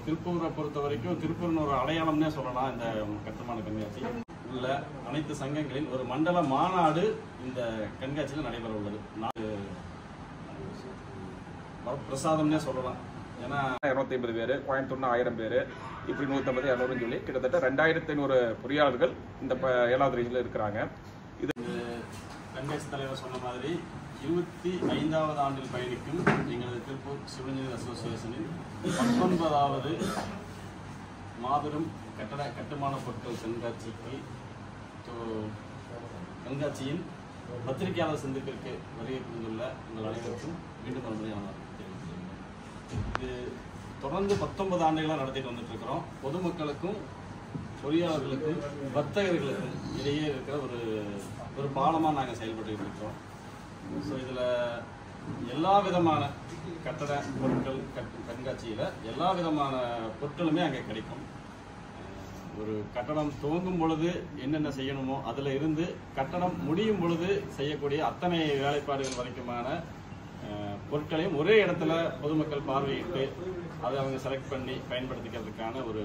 திருப்பூரை பொறுத்த வரைக்கும் திருப்பூரின் ஒரு அடையாளம்னே சொல்லலாம். இந்த கட்டுமான கண்காட்சி உள்ள அனைத்து சங்கங்களின் ஒரு மண்டல மாநாடு இந்த கண்காட்சியில் நடைபெற உள்ளது. பிரசாதம்னே சொல்லலாம். ஏன்னா 250 பேர், கோயம்புத்தூர்னா 1000 பேர், இப்படி 150, 200 சொல்லி கிட்டத்தட்ட 2500 பொறியாளர்கள் இந்த 7வது ரீஜனில் இருக்கிறாங்க. இது கண்காட்சி தலைவர் சொன்ன மாதிரி 25வது ஆண்டில் பயணிக்கும் எங்களது திருப்பூர் சிவில் இன்ஜினியர் அசோசியேஷனின் 19வது மாபெரும் கட்டுமான பொருட்கள் கண்காட்சியின் பத்திரிகையாளர் சந்திப்பிற்கு வருகை புரிந்துள்ள உங்கள் அனைவருக்கும் மீண்டும் மறுபடியும் இது தொடர்ந்து 19 ஆண்டுகளாக நடத்திட்டு வந்துட்டு இருக்கிறோம். பொதுமக்களுக்கும் பொறியாளர்களுக்கும் வர்த்தகர்களுக்கும் இடையே இருக்கிற ஒரு பாலமாக நாங்கள் செயல்பட்டு இருக்கிறோம். ஸோ இதில் எல்லா விதமான கட்டட பொருட்கள் கண்காட்சியில் எல்லா விதமான பொருட்களுமே அங்கே கிடைக்கும். ஒரு கட்டடம் துவங்கும் பொழுது என்னென்ன செய்யணுமோ அதில் இருந்து கட்டடம் முடியும் பொழுது செய்யக்கூடிய அத்தனை வேலைப்பாடுகள் வரைக்குமான பொருட்களையும் ஒரே இடத்துல பொதுமக்கள் பார்வையிட்டு அதை அவங்க செலக்ட் பண்ணி பயன்படுத்திக்கிறதுக்கான ஒரு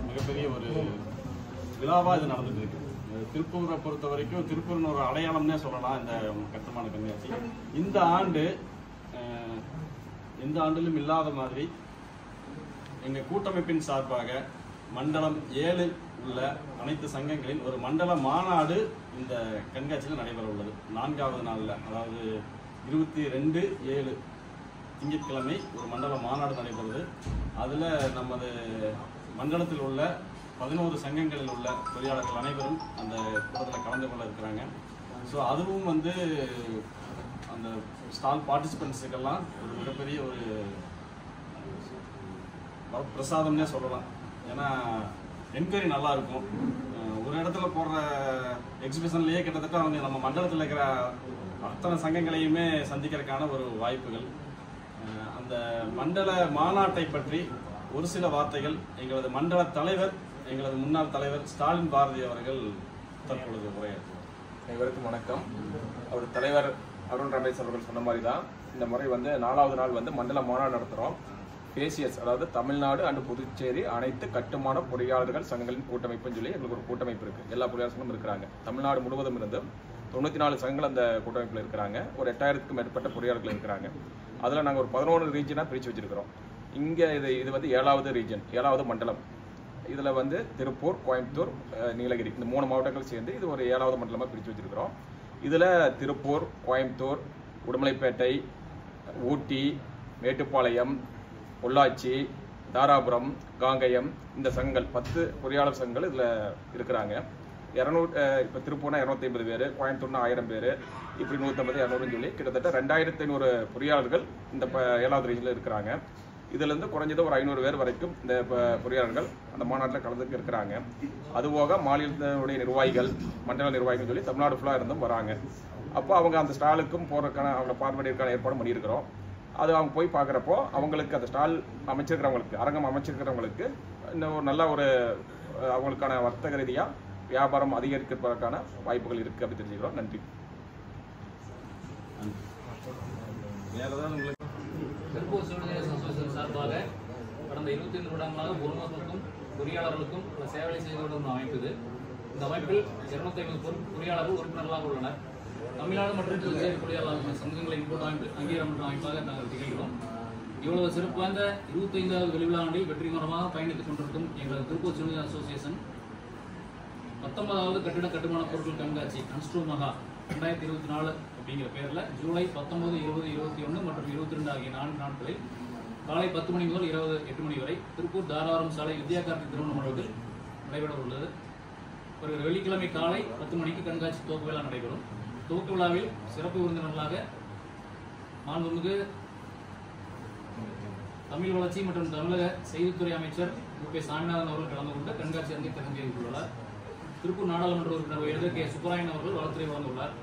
மிகப்பெரிய ஒரு விழாவாக இது நடந்துட்டு இருக்கு. திருப்பூரை பொறுத்த வரைக்கும் திருப்பூரின் ஒரு அடையாளம்னே சொல்லலாம். இந்த கட்டுமான கண்காட்சி இந்த ஆண்டு எந்த ஆண்டிலும் இல்லாத மாதிரி எங்கள் கூட்டமைப்பின் சார்பாக மண்டலம் 7 உள்ள அனைத்து சங்கங்களின் ஒரு மண்டல மாநாடு இந்த கண்காட்சியில் நடைபெற உள்ளது. 4வது நாளில், அதாவது 22/7 திங்கட்கிழமை ஒரு மண்டல மாநாடு நடைபெறுது. அதில் நமது மண்டலத்தில் உள்ள 11 சங்கங்களில் உள்ள பொறியாளர்கள் அனைவரும் அந்த கூட்டத்தில் கலந்து கொள்ள இருக்கிறாங்க. ஸோ அதுவும் அந்த ஸ்டால் பார்ட்டிசிபென்ட்ஸுக்கெல்லாம் ஒரு மிகப்பெரிய ஒரு பிரசாதம்னே சொல்லலாம். ஏன்னா என்கொயரி நல்லா இருக்கும். ஒரு இடத்துல போடுற எக்ஸிபிஷன்லேயே கிட்டத்தட்ட அவங்க நம்ம மண்டலத்தில் இருக்கிற அத்தனை சங்கங்களையுமே சந்திக்கிறதுக்கான ஒரு வாய்ப்புகள். அந்த மண்டல மாநாட்டை பற்றி ஒரு சில வார்த்தைகள் எங்களது மண்டல தலைவர், எங்களது முன்னாள் தலைவர் ஸ்டாலின் பாரதி அவர்கள் தற்பொழுது உரையாற்றுவார். அனைவருக்கும் வணக்கம். அவர் தலைவர் அருண் ரமேஷ் அவர்கள் சொன்ன மாதிரி தான் இந்த முறை 4வது நாள் மண்டல மாநாடு நடத்துகிறோம். பேசியஸ், அதாவது தமிழ்நாடு அண்ட் புதுச்சேரி அனைத்து கட்டுமான பொறியாளர்கள் சங்கங்களின் கூட்டமைப்புன்னு சொல்லி எங்களுக்கு ஒரு கூட்டமைப்பு இருக்குது. எல்லா பொறியாளர்களும் இருக்கிறாங்க. தமிழ்நாடு முழுவதும் இருந்து 94 சங்கங்கள் அந்த கூட்டமைப்பில் இருக்கிறாங்க. ஒரு 8000க்கும் மேற்பட்ட பொறியாளர்கள் இருக்கிறாங்க. அதில் நாங்கள் ஒரு 11 ரீஜனாக பிரித்து வச்சிருக்கிறோம். இங்கே இது 7வது ரீஜன், 7வது மண்டலம். இதில் திருப்பூர், கோயம்புத்தூர், நீலகிரி இந்த 3 மாவட்டங்கள் சேர்ந்து இது ஒரு 7வது மண்டலமாக பிரித்து வச்சிருக்கிறோம். இதில் திருப்பூர், கோயம்புத்தூர், உடுமலைப்பேட்டை, ஊட்டி, மேட்டுப்பாளையம், பொள்ளாச்சி, தாராபுரம், காங்கயம் இந்த சங்கங்கள் 10 பொறியாளர் சங்கங்கள் இதில் இருக்கிறாங்க. இப்போ திருப்பூர்னா 250 பேர், கோயம்புத்தூர்னா 1000 பேர், இப்படி 150, 200 சொல்லி கிட்டத்தட்ட 2500 பொறியாளர்கள் இந்த 7வது ரீஜனில் இருக்கிறாங்க. இதுலேருந்து குறைஞ்சது ஒரு 500 பேர் வரைக்கும் இந்த பொறியாளர்கள் அந்த மாநாட்டில் கலந்துக்கு இருக்கிறாங்க. அதுபோக மாநிலத்தினுடைய நிர்வாகிகள், மண்டல நிர்வாகிகள் சொல்லி தமிழ்நாடு ஃபுல்லாக இருந்தும் வராங்க. அப்போ அவங்க அந்த ஸ்டாலுக்கும் போகிறதுக்கான அவங்க பார்வையிற்கான ஏற்பாடு பண்ணியிருக்கிறோம். அது அவங்க போய் பார்க்குறப்போ அவங்களுக்கு அந்த ஸ்டால் அமைச்சிருக்கிறவங்களுக்கு, அரங்கம் அமைச்சிருக்கிறவங்களுக்கு இன்னும் ஒரு நல்ல ஒரு அவங்களுக்கான வர்த்தக ரீதியாக வியாபாரம் அதிகரிப்பதற்கான வாய்ப்புகள் இருக்குது அப்படி தெரிஞ்சுக்கிறோம். நன்றி. திருப்பூர் சிவில் இன்ஜினியர்ஸ் அசோசியேஷன் சார்பாக கடந்த 25 வருடங்களாக பொதுமக்களுக்கும் பொறியாளர்களுக்கும் சேவை செய்து கொண்டிருந்த அமைப்பு இது. இந்த அமைப்பில் 250 பொறியாளர்கள் உறுப்பினர்களாக உள்ளனர். தமிழ்நாடு மற்றும் புதுச்சேரி பொறியாளர் சங்கங்களின் கூட்டமைப்பு அங்கீகாரம் பெற்ற அமைப்பாக நாங்கள் திகழ்கிறோம். இவ்வளவு சிறப்பு வாய்ந்த 25வது வெளிவிழா ஆண்டில் வெற்றிகரமாக பயணித்துக் கொண்டிருக்கும் எங்களது திருப்பூர் சிவில் இன்ஜினியர்ஸ் அசோசியேஷன் 19வது கட்டுமான பொருட்கள் கண்காட்சி கன்ஸ்ட்ரூ மகா 2024 அப்படிங்கிற பேரில் ஜூலை 19, 20, 21 மற்றும் 22 ஆகிய 4 நாட்களில் காலை 10 மணி முதல் இரவு 8 மணி வரை திருப்பூர் தாராபுரம் சாலை வித்யாகார்த்தி திருமண மண்டபத்தில் நடைபெற உள்ளது. ஒரு வெள்ளிக்கிழமை காலை 10 மணிக்கு கண்காட்சி துவக்க விழா நடைபெறும். துவக்க விழாவில் சிறப்பு விருந்தினர்களாக மாண்புமிகு தமிழ் வளர்ச்சி மற்றும் தமிழக செய்தித்துறை அமைச்சர் U.P. சாமிநாதன் அவர்கள் கலந்து கொண்டு கண்காட்சி அரங்கை திறந்து வைத்துள்ளார். திருப்பூர் நாடாளுமன்ற உறுப்பினர் எழுத K. சுப்பராயன் அவர்கள் வளர்த்துறை வழங்கியுள்ளார்.